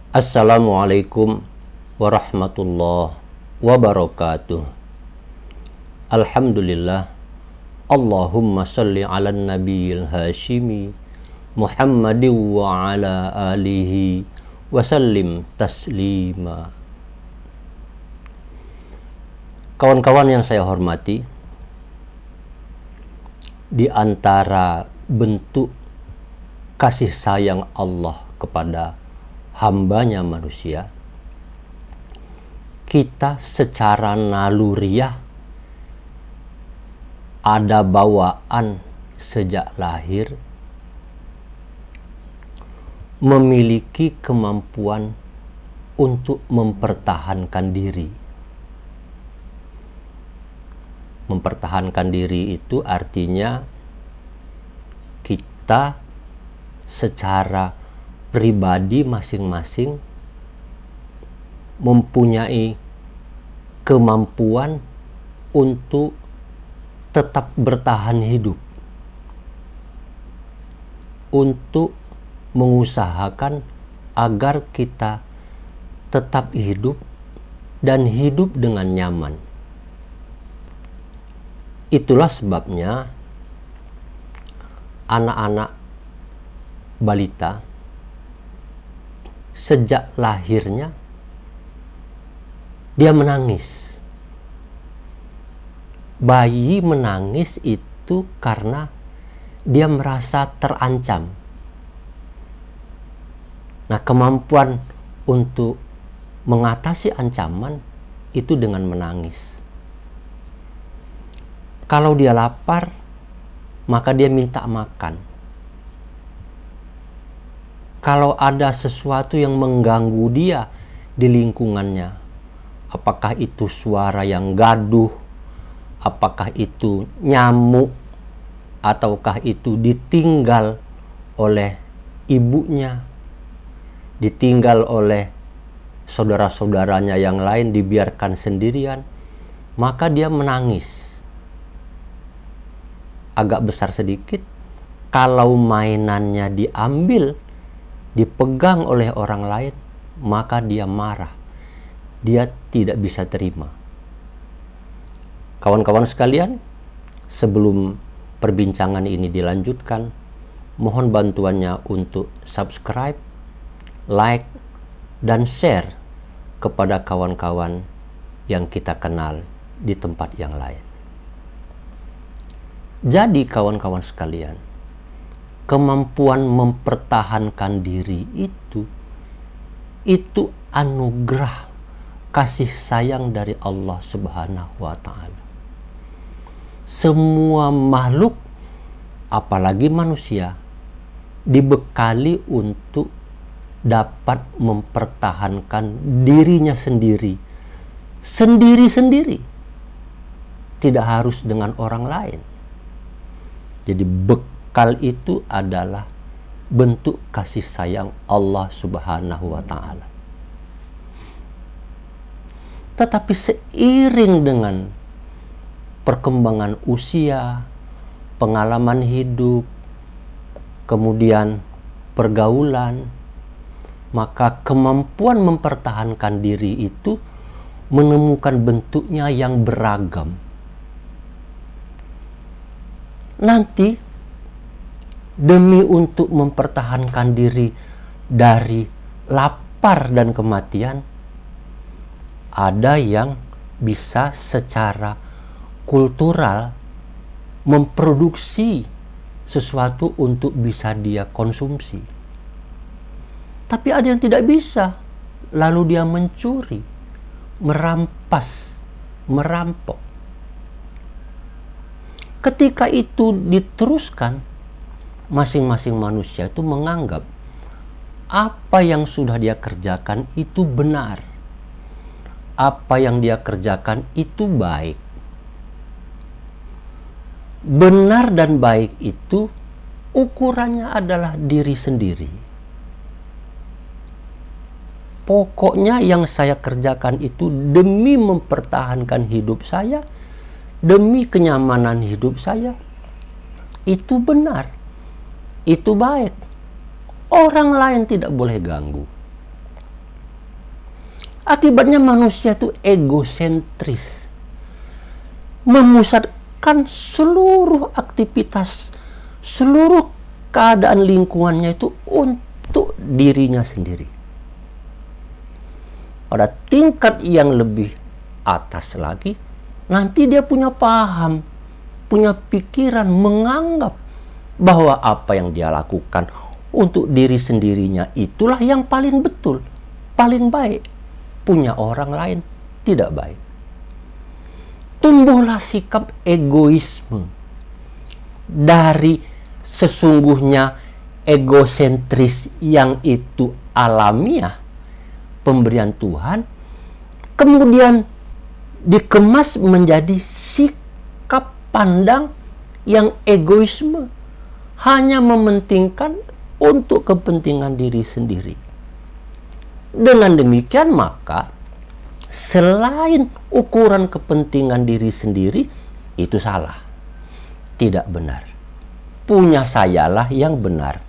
Assalamualaikum warahmatullahi wabarakatuh. Alhamdulillah. Allahumma salli ala nabiyil hashimi Muhammadin wa ala alihi wa sallim taslima. Kawan-kawan yang saya hormati, di antara bentuk kasih sayang Allah kepada hambanya manusia, kita secara naluriah ada bawaan sejak lahir memiliki kemampuan untuk mempertahankan diri. Mempertahankan diri itu artinya kita secara pribadi masing-masing mempunyai kemampuan untuk tetap bertahan hidup, untuk mengusahakan agar kita tetap hidup dan hidup dengan nyaman. Itulah sebabnya anak-anak balita sejak lahirnya dia menangis. Bayi menangis itu karena dia merasa terancam. Nah, kemampuan untuk mengatasi ancaman itu dengan menangis. Kalau dia lapar, maka dia minta makan. Kalau ada sesuatu yang mengganggu dia di lingkungannya, apakah itu suara yang gaduh, apakah itu nyamuk, ataukah itu ditinggal oleh ibunya, ditinggal oleh saudara-saudaranya yang lain, dibiarkan sendirian, maka dia menangis. Agak besar sedikit, kalau mainannya diambil, dipegang oleh orang lain, maka dia marah. Dia tidak bisa terima. Kawan-kawan sekalian, sebelum perbincangan ini dilanjutkan, mohon bantuannya untuk subscribe, like, dan share kepada kawan-kawan yang kita kenal di tempat yang lain. Jadi kawan-kawan sekalian, kemampuan mempertahankan diri itu anugerah kasih sayang dari Allah Subhanahu wa Ta'ala. Semua makhluk, apalagi manusia, dibekali untuk dapat mempertahankan dirinya sendiri, sendiri-sendiri, tidak harus dengan orang lain. Jadi bekal itu adalah bentuk kasih sayang Allah Subhanahu wa Ta'ala. Tetapi seiring dengan perkembangan usia, pengalaman hidup, kemudian pergaulan, maka kemampuan mempertahankan diri itu menemukan bentuknya yang beragam. Nanti demi untuk mempertahankan diri dari lapar dan kematian, ada yang bisa secara kultural memproduksi sesuatu untuk bisa dia konsumsi. Tapi ada yang tidak bisa, lalu dia mencuri, merampas, merampok. Ketika itu diteruskan, masing-masing manusia itu menganggap apa yang sudah dia kerjakan itu benar. Apa yang dia kerjakan itu baik. Benar dan baik itu ukurannya adalah diri sendiri. Pokoknya yang saya kerjakan itu demi mempertahankan hidup saya, demi kenyamanan hidup saya, itu benar, itu baik. Orang lain tidak boleh ganggu. Akibatnya manusia itu egosentris, memusatkan seluruh aktivitas, seluruh keadaan lingkungannya itu untuk dirinya sendiri. Pada tingkat yang lebih atas lagi, nanti dia punya paham, punya pikiran, menganggap bahwa apa yang dia lakukan untuk diri sendirinya itulah yang paling betul, paling baik. Punya orang lain tidak baik. Tumbuhlah sikap egoisme dari sesungguhnya egosentris yang itu alamiah, pemberian Tuhan, kemudian dikemas menjadi sikap pandang yang egoisme, hanya mementingkan untuk kepentingan diri sendiri. Dengan demikian maka selain ukuran kepentingan diri sendiri itu salah, tidak benar. Punya sayalah yang benar,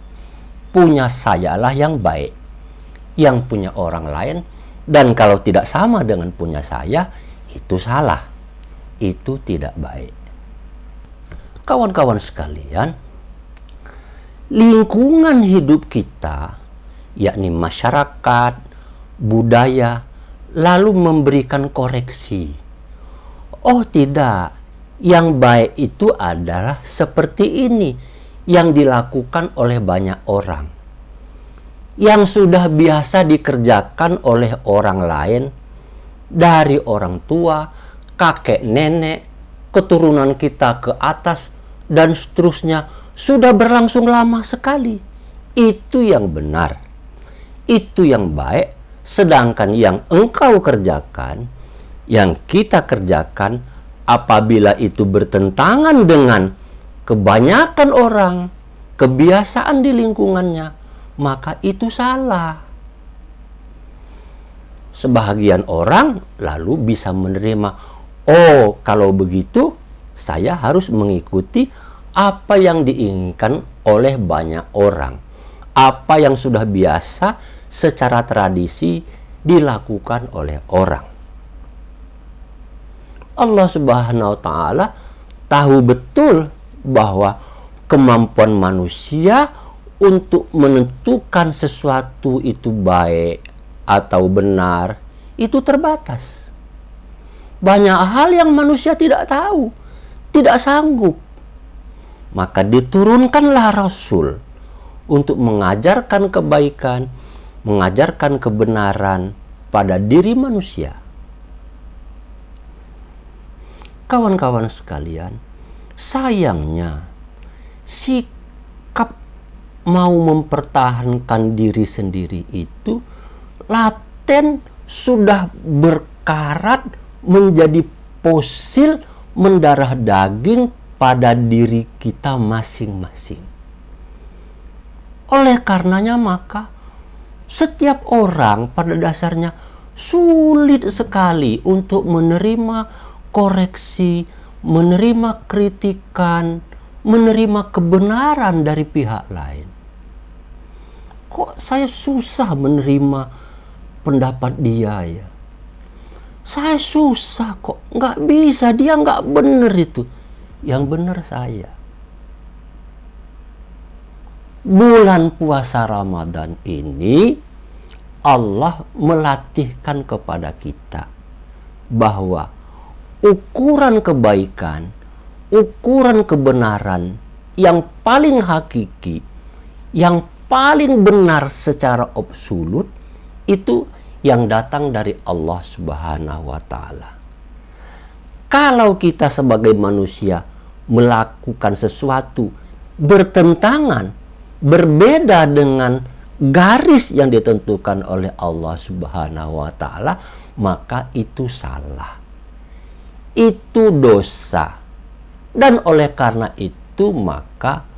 punya sayalah yang baik. Yang punya orang lain, dan kalau tidak sama dengan punya saya, itu salah, itu tidak baik. Kawan-kawan sekalian, lingkungan hidup kita, yakni masyarakat, budaya, lalu memberikan koreksi. Oh tidak, yang baik itu adalah seperti ini, yang dilakukan oleh banyak orang, yang sudah biasa dikerjakan oleh orang lain, dari orang tua, kakek nenek, keturunan kita ke atas, dan seterusnya, sudah berlangsung lama sekali. Itu yang benar, itu yang baik. Sedangkan yang engkau kerjakan, yang kita kerjakan, apabila itu bertentangan dengan kebanyakan orang, kebiasaan di lingkungannya, maka itu salah. Sebahagian orang lalu bisa menerima, oh kalau begitu saya harus mengikuti apa yang diinginkan oleh banyak orang, apa yang sudah biasa secara tradisi dilakukan oleh orang. Allah Subhanahu wa Ta'ala tahu betul bahwa kemampuan manusia untuk menentukan sesuatu itu baik atau benar itu terbatas. Banyak hal yang manusia tidak tahu, tidak sanggup. Maka diturunkanlah Rasul untuk mengajarkan kebaikan, mengajarkan kebenaran pada diri manusia. Kawan-kawan sekalian, sayangnya sikap mau mempertahankan diri sendiri itu laten sudah berkarat menjadi fosil mendarah daging pada diri kita masing-masing. Oleh karenanya maka setiap orang pada dasarnya sulit sekali untuk menerima koreksi, menerima kritikan, menerima kebenaran dari pihak lain. Kok saya susah menerima pendapat dia ya? Saya susah kok, nggak bisa, dia nggak benar itu. Yang benar saya. Bulan puasa Ramadan ini Allah melatihkan kepada kita bahwa ukuran kebaikan, ukuran kebenaran yang paling hakiki, yang paling benar secara absolut itu yang datang dari Allah Subhanahu wa Ta'ala. Kalau kita sebagai manusia melakukan sesuatu bertentangan, berbeda dengan garis yang ditentukan oleh Allah Subhanahu wa Ta'ala, maka itu salah, itu dosa. Dan oleh karena itu maka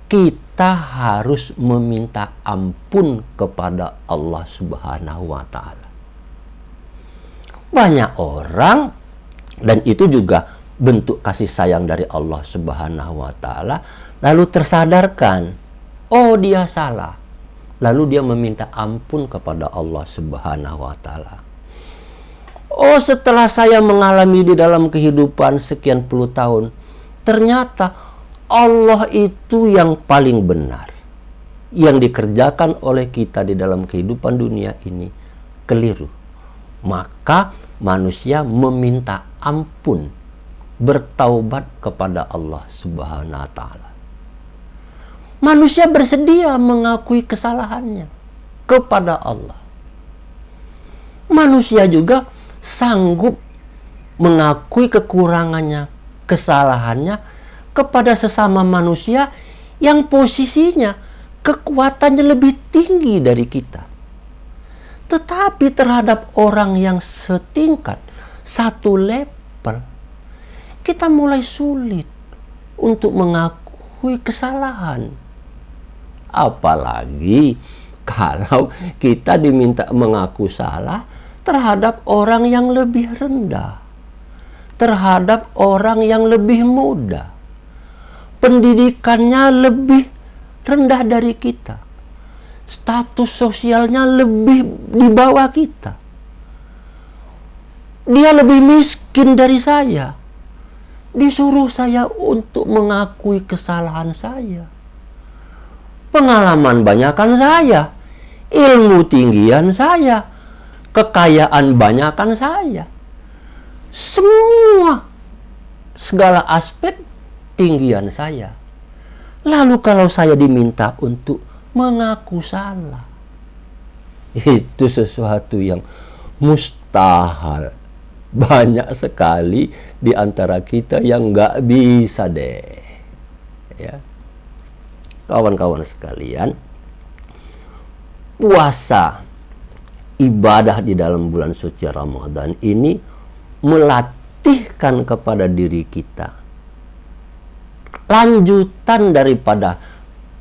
kita harus meminta ampun kepada Allah Subhanahu wa Ta'ala. Banyak orang, dan itu juga bentuk kasih sayang dari Allah Subhanahu wa Ta'ala, lalu tersadarkan, oh dia salah, lalu dia meminta ampun kepada Allah Subhanahu wa Ta'ala. Oh, setelah saya mengalami di dalam kehidupan sekian puluh tahun, ternyata Allah itu yang paling benar. Yang dikerjakan oleh kita di dalam kehidupan dunia ini keliru. Maka manusia meminta ampun, bertaubat kepada Allah Subhanahu wa Ta'ala. Manusia bersedia mengakui kesalahannya kepada Allah. Manusia juga sanggup mengakui kekurangannya, kesalahannya kepada sesama manusia yang posisinya, kekuatannya lebih tinggi dari kita. Tetapi terhadap orang yang setingkat, satu level, kita mulai sulit untuk mengakui kesalahan. Apalagi kalau kita diminta mengaku salah terhadap orang yang lebih rendah, terhadap orang yang lebih muda, pendidikannya lebih rendah dari kita, status sosialnya lebih di bawah kita, dia lebih miskin dari saya, disuruh saya untuk mengakui kesalahan saya. Pengalaman banyakan saya, ilmu tinggian saya, kekayaan banyakan saya, semua segala aspek tinggian saya. Lalu kalau saya diminta untuk mengaku salah, itu sesuatu yang mustahil. Banyak sekali di antara kita yang nggak bisa deh, ya. Kawan-kawan sekalian, puasa, ibadah di dalam bulan suci Ramadan ini melatihkan kepada diri kita lanjutan daripada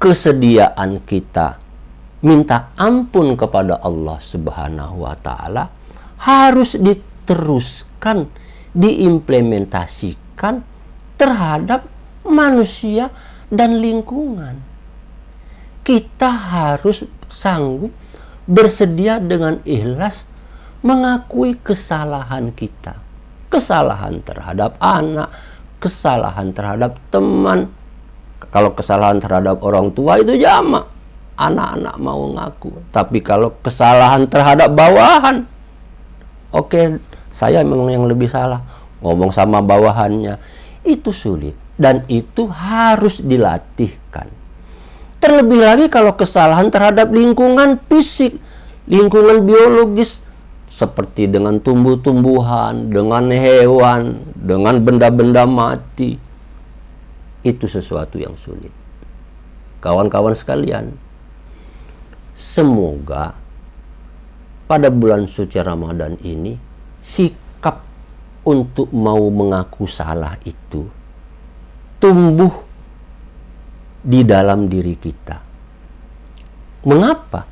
kesediaan kita minta ampun kepada Allah Subhanahu wa Ta'ala, harus diteruskan, diimplementasikan terhadap manusia dan lingkungan. Kita harus sanggup bersedia dengan ikhlas mengakui kesalahan kita. Kesalahan terhadap anak, kesalahan terhadap teman. Kalau kesalahan terhadap orang tua itu jamak, anak-anak mau ngaku. Tapi kalau kesalahan terhadap bawahan, oke, saya memang yang lebih salah, ngomong sama bawahannya, itu sulit. Dan itu harus dilatihkan. Terlebih lagi kalau kesalahan terhadap lingkungan fisik, lingkungan biologis, seperti dengan tumbuh-tumbuhan, dengan hewan, dengan benda-benda mati, itu sesuatu yang sulit. Kawan-kawan sekalian, semoga pada bulan suci Ramadan ini, sikap untuk mau mengaku salah itu tumbuh di dalam diri kita. Mengapa?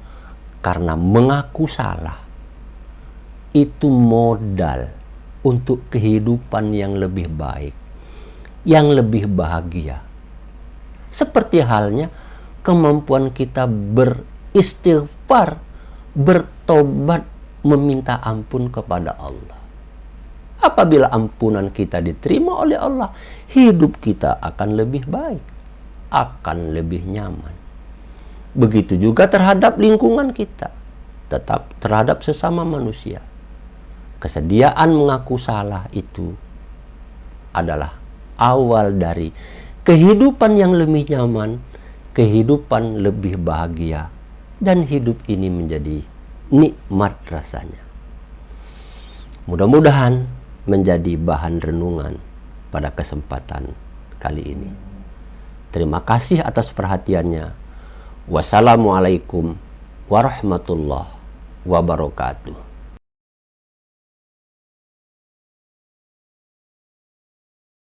Karena mengaku salah itu modal untuk kehidupan yang lebih baik, yang lebih bahagia. Seperti halnya kemampuan kita beristighfar, bertobat, meminta ampun kepada Allah. Apabila ampunan kita diterima oleh Allah, hidup kita akan lebih baik, akan lebih nyaman. Begitu juga terhadap lingkungan kita, tetap terhadap sesama manusia. Kesediaan mengaku salah itu adalah awal dari kehidupan yang lebih nyaman, kehidupan lebih bahagia, dan hidup ini menjadi nikmat rasanya. Mudah-mudahan menjadi bahan renungan pada kesempatan kali ini. Terima kasih atas perhatiannya. Wassalamualaikum warahmatullahi wabarakatuh.